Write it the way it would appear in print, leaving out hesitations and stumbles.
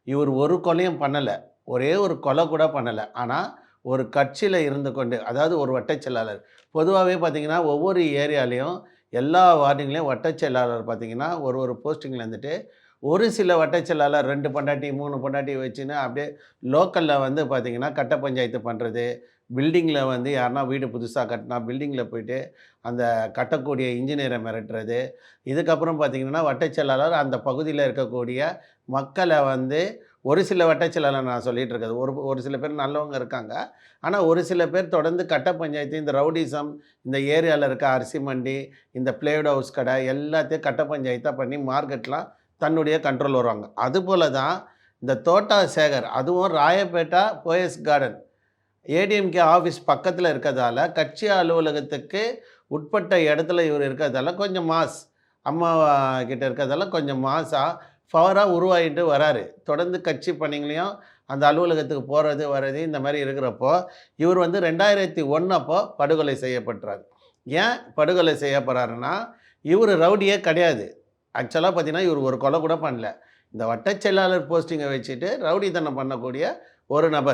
இவர் ஒரு கொலையும் பண்ணல. ஒரே ஒரு கொலை கூட பண்ணல. ஆனா, ஒரு கட்சியில இருந்து கொண்டு அதாவது ஒரு வட்டச் செயலாளர். பொதுவாவே பார்த்தீங்கன்னா, ஒவ்வொரு ஏரியாலயும் எல்லா வார்டுங்களையும் வட்டச் செயலாளர் பார்த்தீங்கன்னா, ஒரு ஒரு போஸ்டிங்ல இருந்துட்டு, ஒரு சில வட்டச் செயலாளர் 2 பொண்டாட்டி, 3 பொண்டாட்டி வச்சுன்னு அப்படியே லோக்கல்ல வந்து பார்த்தீங்கன்னா, கட்ட பஞ்சாயத்து பண்றது, பில்டிங்ல வந்து யாருனா வீடு புதுசா கட்டினா பில்டிங்ல போயிட்டு அந்த கட்டக்கூடிய இன்ஜினியர மிரட்டுறது. இதுக்கப்புறம் பார்த்தீங்கன்னா, வட்டச் செயலாளர் அந்த பகுதியில இருக்கக்கூடிய மக்கள வந்து ஒரு சில வட்டச் செயலாளர் நான் சொல்லிட்டு இருக்கிறது. ஒரு ஒரு சில பேர் நல்லவங்க இருக்காங்க. ஆனா, ஒரு சில பேர் தொடர்ந்து கட்ட பஞ்சாயத்து, இந்த ரவுடிசம், இந்த ஏரியால இருக்க அரிசி மண்டி, இந்த பிளைவுட் ஹவுஸ் கடை எல்லாத்தையும் கட்ட பஞ்சாயத்தா பண்ணி மார்க்கெட்லாம் தன்னுடைய கண்ட்ரோல் வருவாங்க. அதுபோல தான் இந்த தோட்டா சேகர், அதுவும் ராயப்பேட்டா போயஸ் கார்டன் ஏடிஎம்கே ஆஃபீஸ் பக்கத்தில இருக்கிறதால, கட்சி அலுவலகத்துக்கு உட்பட்ட இடத்துல இவரு இருக்கிறதால கொஞ்சம் மாஸ். அம்மா கிட்ட இருக்கிறதால கொஞ்சம் மாஸா, பவரா உருவாகிட்டு வராரு. தொடர்ந்து கட்சி பணிகளையும், அந்த அலுவலகத்துக்கு போறது, வர்றது இந்த மாரி இருக்கிறப்போ, இவர் வந்து 2001 அப்போ படுகொலை செய்யப்பட்றாரு. ஏன் படுகொலை செய்யப்படுறாருன்னா, இவரு ரவுடியே கிடையாது. ஆக்சுவலா பார்த்தீங்கன்னா, இவரு ஒரு கொலை கூட பண்ணல. இந்த வட்டச் செயலாளர் போஸ்டிங்க வச்சுட்டு ரவுடித்தனம் பண்ணக்கூடிய ஒரு நபர்.